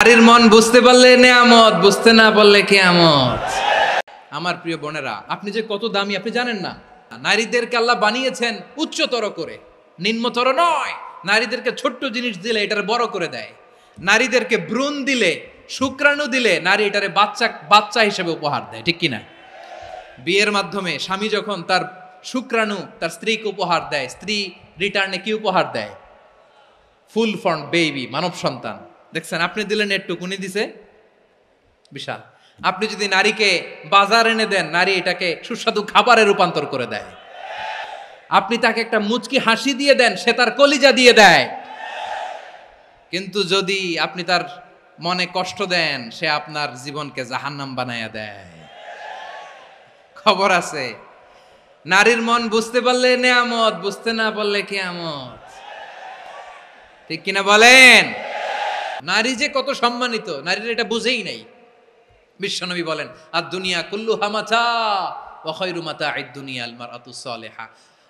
নারীর মন বুঝতে পারলে নেয়ামত, বুঝতে না পারলে কিয়ামত। আমার প্রিয় বোনেরা, আপনি যে কত দামি আপনি জানেন না। নারীদেরকে আল্লাহ বানিয়েছেন উচ্চতর করে, নিম্নতর নয়। নারীদেরকে ছোট্ট জিনিস দিলে এটার বড় করে দেয়। নারীদেরকে ভ্রূণ দিলে, শুক্রাণু দিলে নারী এটারে বাচ্চা হিসেবে উপহার দেয়, ঠিক কিনা? বিয়ের মাধ্যমে স্বামী যখন তার শুক্রাণু তার স্ত্রীকে উপহার দেয়, স্ত্রী রিটার্নে কি উপহার দেয়? ফুল ফর্ম বেবি, মানব সন্তান। দেখছেন, আপনি দিলেন একটুক, উনি দিছে বিশাল। আপনি যদি নারীকে বাজার এনে দেন, নারী এটাকে সুস্বাদু খাবারে রূপান্তর করে দেয়। আপনি তাকে একটা মুচকি হাসি দিয়ে দেন, সে তার কলিজা দিয়ে দেয়। কিন্তু যদি আপনি তার মনে কষ্ট দেন, সে আপনার জীবনকে জাহান্নাম বানায়া দেয়। খবর আছে, নারীর মন বুঝতে পারলে নেয়ামত, বুঝতে না পারলে কিয়ামত। ঠিক কিনা বলেন? নারী যে কত সম্মানিত, নারীরা এটা বুঝেই নাই। বিশ্বনবী বলেন, আর দুনিয়া কুল্লুহা মাতা ওয়া খায়রু মাতা'আদ দুনিয়া আল মারআতুস সালিহা।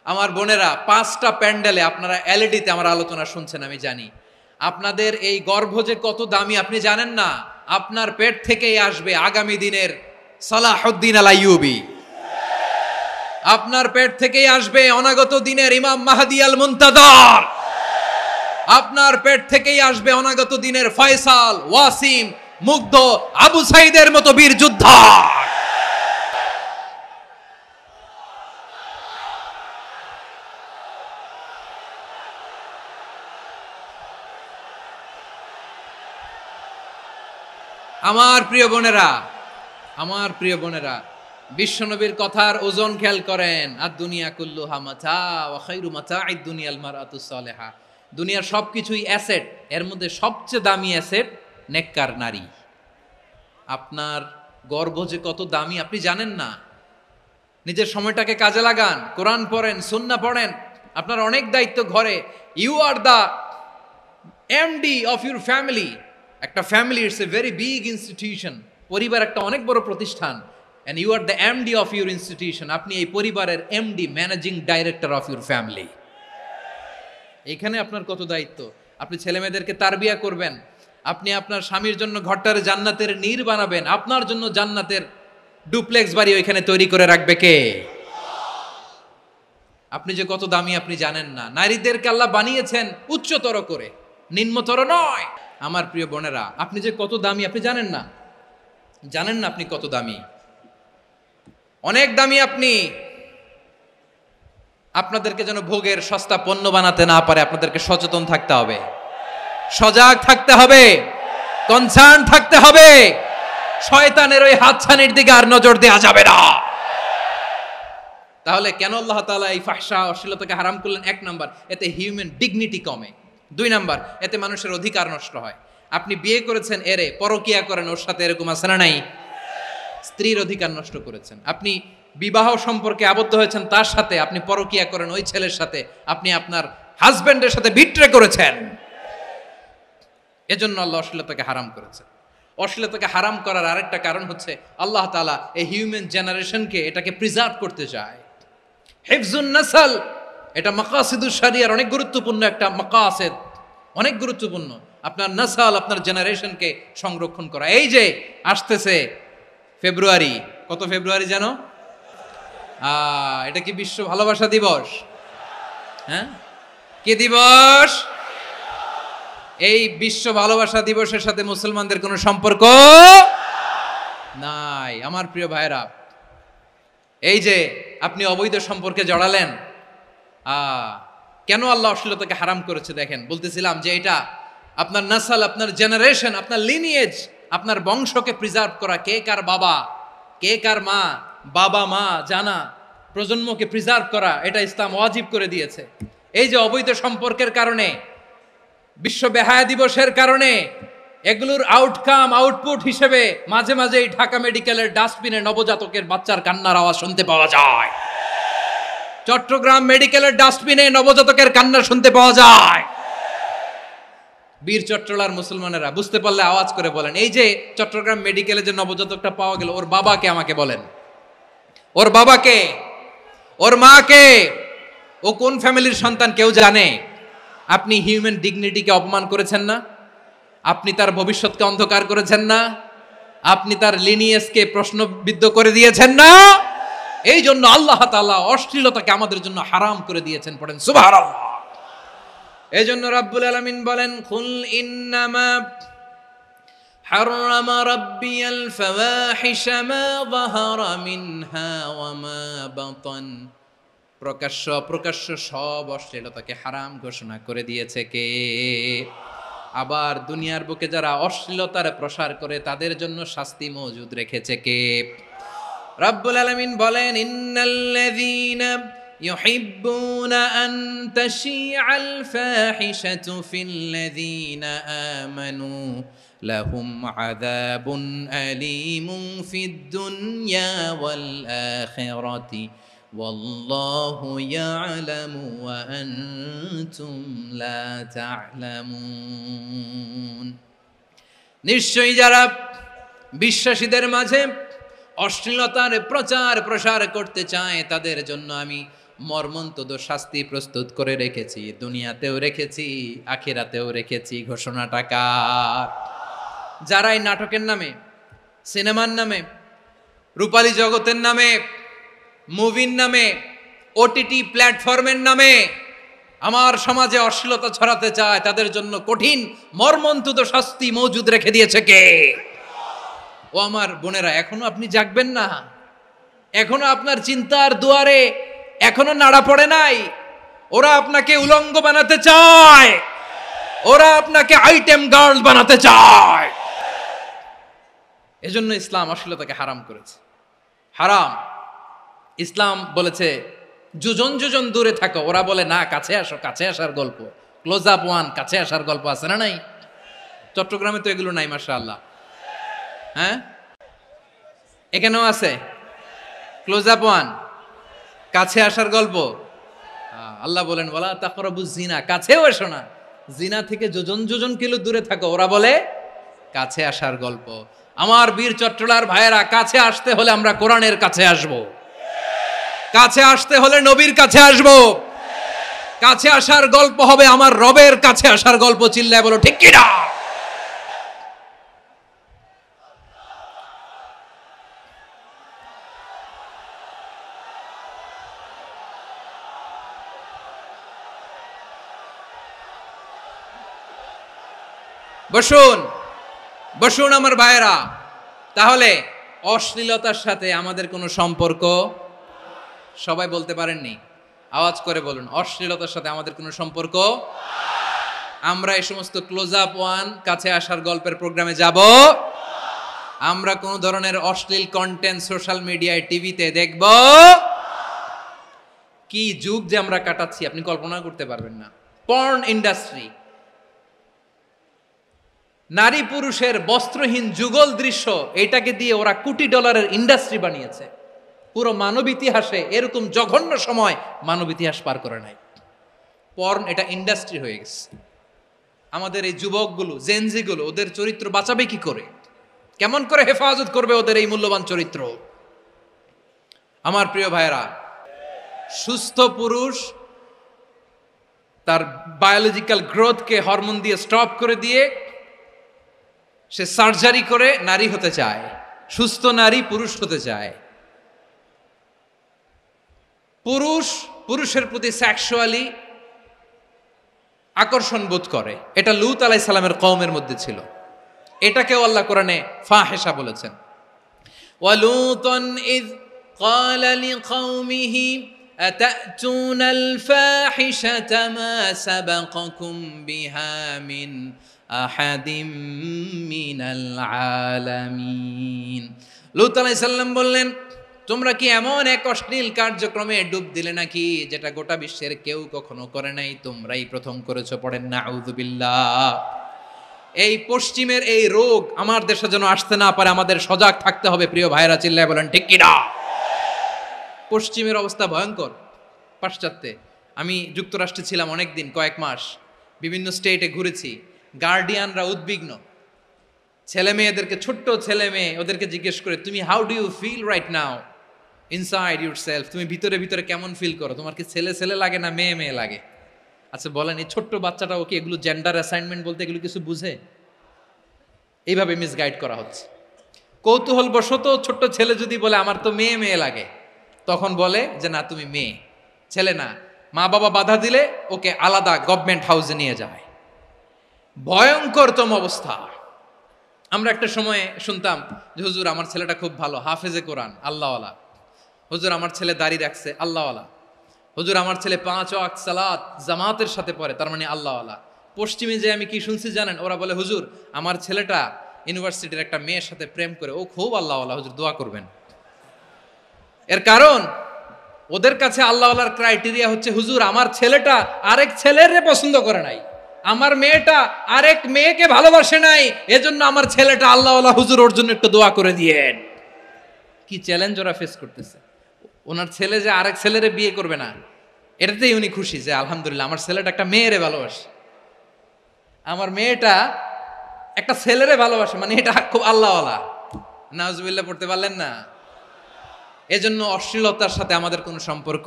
আমার বোনেরা, 5টা প্যান্ডেলে আপনারা এলইডিতে আমার আলোচনা শুনছেন, আমি জানি। আপনাদের এই গর্ভ যে কত দামি আপনি জানেন না। আপনার পেট থেকেই আসবে আগামী দিনের সালাহুদ্দিন আল আইয়ুবী। আপনার পেট থেকেই আসবে অনাগত দিনের ইমাম মাহদী আল মুনতাজার। আপনার পেট থেকেই আসবে অনাগত দিনের ফয়সাল, ওয়াসিম, মুগ্ধ, আবু সাইদের মতো বীর যোদ্ধা। আমার প্রিয় বোনেরা, আমার প্রিয় বোনেরা, বিশ্বনবীর কথার ওজন খেয়াল করেন। আর দুনিয়া কুল্লুহা মাতা ওয়া খায়রু মাতা'আদ দুনিয়া আল মারআতুস সালিহা। দুনিয়ার সবকিছুই অ্যাসেট, এর মধ্যে সবচেয়ে দামি অ্যাসেট নেককার নারী। আপনার গর্ভ যে কত দামি আপনি জানেন না। নিজের সময়টাকে কাজে লাগান, কোরআন পড়েন, সুন্নাহ পড়েন। আপনার অনেক দায়িত্ব ঘরে। You are the MD of your family. একটা family it's a very big institution. পরিবার একটা অনেক বড় প্রতিষ্ঠান। And you are the MD of your institution. আপনি এই পরিবারের MD, managing director of your family. এখানে আপনার কত দায়িত্ব। আপনি ছেলে মেয়েদেরকে তারবিয়া করবেন। আপনি আপনার স্বামীর জন্য ঘরটারে জান্নাতের নীর বানাবেন। আপনার জন্য জান্নাতের ডুপ্লেক্স বাড়ি ওইখানে তৈরি করে রাখবে কে? আপনি যে কত দামি আপনি জানেন না। নারীদেরকে আল্লাহ বানিয়েছেন উচ্চতর করে, নিম্নতর নয়। আমার প্রিয় বোনেরা, আপনি যে কত দামি আপনি জানেন না। জানেন না আপনি কত দামি, অনেক দামি আপনি। আপনাদেরকে যেন ভোগের সস্তা পণ্য বানাতে না পারে, আপনাদেরকে সচেতন থাকতে হবে, সজাগ থাকতে হবে, কনসার্ন থাকতে হবে। শয়তানের ওই হাতছানির দিকে আর নজর দেওয়া যাবে না। তাহলে কেন আল্লাহ তাআলা এই ফাহশা, অশ্লীলতাকে হারাম করলেন? 1 নাম্বার, এতে হিউম্যান ডিগনিটি কমে। 2 নাম্বার, এতে মানুষের অধিকার নষ্ট হয়। আপনি বিয়ে করেছেন, এরে পরকিয়া করেন, ওর সাথে এরকম আছে না নাই? স্ত্রীর অধিকার নষ্ট করেছেন। আপনি বিবাহ সম্পর্কে আবদ্ধ হয়েছেন তার সাথে, আপনি পরকিয়া করেন ওই ছেলের সাথে, আপনি আপনার হাজবেন্ডের সাথে বিট্রে করেছেন। এজন্য আল্লাহ অশ্লীলতাকে হারাম করেছেন। অশ্লীলতাকে হারাম করার আরেকটা কারণ হচ্ছে আল্লাহ তাআলা এই হিউম্যান জেনারেশনকে এটাকে প্রিজার্ভ করতে চায়। হিফজুন নাসল, এটা মাকাসিদুশ শরিয়ার অনেক গুরুত্বপূর্ণ একটা মাকাসিদ, অনেক গুরুত্বপূর্ণ। আপনার নাসল, আপনার জেনারেশনকে সংরক্ষণ করা। এই যে আসতেছে ফেব্রুয়ারি, কত ফেব্রুয়ারি যেন? এটা কি বিশ্ব ভালোবাসা দিবস? হ্যাঁ, কি দিবস? এই বিশ্ব ভালোবাসা দিবসের সাথে মুসলমানদের কোনো সম্পর্ক নাই। আমার প্রিয় ভাইরা, এই যে আপনি অবৈধ সম্পর্কে জড়ালেন, কেন আল্লাহ অশ্লীলতাকে হারাম করেছে দেখেন। বলতেছিলাম যে এটা আপনার নাসল, আপনার জেনারেশন, আপনার লিনিয়েজ, আপনার বংশকে প্রিজার্ভ করা। কে কার বাবা, কে কার মা, বাবা মা জানা, প্রজন্মকে প্রিজার্ভ করা, এটা ইসলাম ওয়াজিব করে দিয়েছে। এই যে অবৈধ সম্পর্কের কারণে, বিশ্ব বেহায়া দিবসের কারণে, এগুলোর আউটকাম, আউটপুট হিসেবে মাঝে মাঝে এই ঢাকা মেডিকেলের ডাস্টবিনে নবজাতকের বাচ্চার কান্নার আওয়াজ শুনতে পাওয়া যায়। চট্টগ্রাম মেডিকেলের ডাস্টবিনে নবজাতকের কান্না শুনতে পাওয়া যায়। বীর চট্টলার মুসলমানেরা বুঝতে পারলে আওয়াজ করে বলেন, এই যে চট্টগ্রাম মেডিকেলে যে নবজাতকটা পাওয়া গেল, ওর বাবাকে আমাকে বলেন। ওর বাবাকে, ওর মাকে, ও কোন ফ্যামিলির সন্তান কেউ জানে? আপনি হিউম্যান ডিগনিটিকে অপমান করেছেন না? আপনি তার ভবিষ্যৎকে অন্ধকার করেছেন না, আপনি তার লিনিয়েজকে প্রশ্নবিদ্ধ করে দিয়েছেন না। এই জন্য আল্লাহ তাআলা অশ্লীলতাকে আমাদের জন্য হারাম করে দিয়েছেন। পড়েন সুবহানাল্লাহ। এই জন্য রাব্বুল আলামিন বলেন, কুল ইন্নামা حرم ربي الفواحش ما ظهر منها وما بطن। প্রকাশ্য অপ্রকাশ্য সব অশ্লীলতাকে হারাম ঘোষণা করে দিয়েছে কে? আবার দুনিয়ার বুকে যারা অশ্লীলতার প্রসার করে তাদের জন্য শাস্তি মজুদ রেখেছে কে? রব্বুল আলামিন বলেন, ইন্নাল্লাযীনা ইউহিব্বুনা আন তাশিআল ফাহিশাতু ফিল্লাযীনা আমানু লাহুম আযাবুন আলীমুন ফিদ দুনিয়া ওয়াল আখিরাতি ওয়াল্লাহু ইয়ালামু ওয়া আনতুম লা তা'লামুন। নিশ্চয়ই যারা বিশ্বাসীদের মাঝে অশ্লীলতার প্রচার প্রসার করতে চায় তাদের জন্য আমি মর্মন্তুদ শাস্তি প্রস্তুত করে রেখেছি, দুনিয়াতেও রেখেছি, আখিরাতেও রেখেছি। ঘোষণাটা কার? যারা এই নাটকের নামে, সিনেমার নামে, রূপালী জগতের নামে, মুভির নামে, ওটিটি প্ল্যাটফর্মের নামে আমার সমাজে অশ্লীলতা ছড়াতে চায় তাদের জন্য কঠিন মর্মন্তুদ শাস্তি মজুদ রেখে দিয়েছে কে? ও আমার বোনেরা, এখনো আপনি জাগবেন না? এখনো আপনার চিন্তার দুয়ারে এখনো নাড়া পড়ে নাই? ওরা আপনাকে উলঙ্গ বানাতে চায়, ওরা আপনাকে আইটেম গার্ল বানাতে চায়। এজন্য ইসলাম অশ্লীলতাকে হারাম করেছে। হারাম। ইসলাম বলেছে যোজন যোজন দূরে থাকো, ওরা বলে না কাছে আসো, কাছে আসার গল্প, ক্লোজ আপ ওয়ান, কাছে আসার গল্প আছে না নাই? চট্টগ্রামে তো এগুলো নাই মাশাআল্লাহ। হ্যাঁ, এখানেও আছে ক্লোজ আপ ওয়ান, কাছে আসার গল্প। আল্লাহ বলেন ওয়ালা তাকরাবুজ জিনা, কাছেও এসো না, জিনা থেকে যোজন যোজন কিলো দূরে থাকো, ওরা বলে কাছে আসার গল্প। আমার বীর চট্টলার ভাইয়েরা, কাছে আসতে হলে আমরা কোরআনের কাছে আসব, কাছে আসতে হলে নবীর কাছে আসব, কাছে আসার গল্প হবে আমার রবের কাছে আসার গল্প। চিল্লায় বলো ঠিক কিনা? বসুন বসুন আমার ভাইয়েরা। তাহলে অশ্লীলতার সাথে আমাদের কোনো সম্পর্ক? সবাই বলতে পারেননি, আওয়াজ করে বলুন, অশ্লীলতার সাথে আমাদের কোনো সম্পর্ক? আমরা এই সমস্ত ক্লোজ আপ ওয়ান, কাছে আসার গল্পের প্রোগ্রামে যাব? আমরা কোন ধরনের অশ্লীল কন্টেন্ট সোশ্যাল মিডিয়ায়, টিভিতে দেখব? কি যুগ যে আমরা কাটাচ্ছি আপনি কল্পনা করতে পারবেন না। পর্ন ইন্ডাস্ট্রি, নারী পুরুষের বস্ত্রহীন যুগল দৃশ্য, এটাকে দিয়ে ওরা কোটি ডলারের ইন্ডাস্ট্রি বানিয়েছে। পুরো মানব ইতিহাসে এরকম জঘন্য সময় মানব ইতিহাস পার করে নাই। পর্ন এটা ইন্ডাস্ট্রি হয়ে গেছে। আমাদের এই যুবকগুলো, জেনজিগুলো, ওদের চরিত্র বাঁচাবে কি করে? কেমন করে হেফাজত করবে ওদের এই মূল্যবান চরিত্র? আমার প্রিয় ভাইরা, সুস্থ পুরুষ তার বায়োলজিক্যাল গ্রোথকে হরমোন দিয়ে স্টপ করে দিয়ে সে সার্জারি করে নারী হতে চায়। সুস্থ নারী পুরুষ হতে চায়। পুরুষ পুরুষের প্রতি সেক্সুয়ালি আকর্ষণ বোধ করে। এটা লূত আলাইহিস সালামের কওমের মধ্যে ছিল। এটাকেও আল্লাহ কোরআনে ফাহিশা বলেছেন। ওয়ালুতান ইয ক্বালা লিকাওমিহি আতাতুনাল ফাহিশাতা মা সাবাকাকুম বিহা মিন আহাদিম মিনাল আলামিন। লূত আলাইহিস সালাম বললেন, তোমরা কি এমন এক অশ্লীল কার্যক্রমে ডুব দিলে নাকি যেটা গোটা বিশ্বের কেউ কখনো করে নাই? তোমরাই প্রথম করেছো। পড়েন নাউযুবিল্লাহ। এই পশ্চিমের এই রোগ আমার দেশে যেন আসতে না পারে, আমাদের সজাগ থাকতে হবে। প্রিয় ভাইরা, চিল্লায় বলেন ঠিক কিনা? পশ্চিমের অবস্থা ভয়ঙ্কর। পাশ্চাত্যে, আমি যুক্তরাষ্ট্রে ছিলাম অনেকদিন, কয়েক মাস, বিভিন্ন স্টেটে ঘুরেছি। গার্ডিয়ানরা উদ্বিগ্ন। ছেলে মেয়েদেরকে, ছোট্ট ছেলে মেয়ে, ওদেরকে জিজ্ঞেস করে, তুমি how do you feel right now inside yourself? তুমি ভিতরে ভিতরে কেমন ফিল করো? তোমার কি ছেলে ছেলে লাগে না মেয়ে মেয়ে লাগে? আচ্ছা বলেন, এই ছোট্ট বাচ্চাটাও কি এগুলো জেন্ডার অ্যাসাইনমেন্ট বলতে এগুলো কিছু বুঝে? এইভাবে মিসগাইড করা হচ্ছে। কৌতূহলবশত ছোট্ট ছেলে যদি বলে আমার তো মেয়ে মেয়ে লাগে, তখন বলে যে না তুমি মেয়ে, ছেলে না। মা বাবা বাধা দিলে ওকে আলাদা গভর্নমেন্ট হাউসে নিয়ে যায়। ভয়ঙ্করতম অবস্থা। আমরা একটা সময়ে শুনতাম যে হুজুর আমার ছেলেটা খুব ভালো, হাফেজে কোরআন, আল্লাহওয়ালা। হুজুর আমার ছেলে দাড়ি রাখছে, আল্লাহওয়ালা। হুজুর আমার ছেলে 5 ওয়াক্ত সালাত জামাতের সাথে পড়ে, তার মানে আল্লাহওয়ালা। পশ্চিমে যে আমি কি শুনছি জানেন? ওরা বলে হুজুর আমার ছেলেটা ইউনিভার্সিটির একটা মেয়ের সাথে প্রেম করে, ও খুব আল্লাহওয়ালা, হুজুর দোয়া করবেন। এর কারণ ওদের কাছে আল্লাহওয়ালার ক্রাইটেরিয়া হচ্ছে হুজুর আমার ছেলেটা আরেক ছেলেরে পছন্দ করে নাই, আমার মেয়েটা আরেক মেয়েকে ভালোবাসে নাই, এজন্য আমার ছেলেটা আল্লাহওয়ালা, হুজুর ওর জন্য একটু দোয়া করে দিয়েন। কি চ্যালেঞ্জ ওরা ফেস করতেছে। ওনার ছেলে যে আরেক ছেলেরে বিয়ে করবে না, এটাতেই উনি খুশি যে আলহামদুলিল্লাহ আমার ছেলেটা একটা মেয়েরে ভালোবাসে, আমার মেয়েটা একটা ছেলেরে ভালোবাসে, মানে এটা খুব আল্লাহওয়ালা। নাউজুবিল্লাহ পড়তে পারলেন না? এজন্য অশ্লীলতার সাথে আমাদের কোনো সম্পর্ক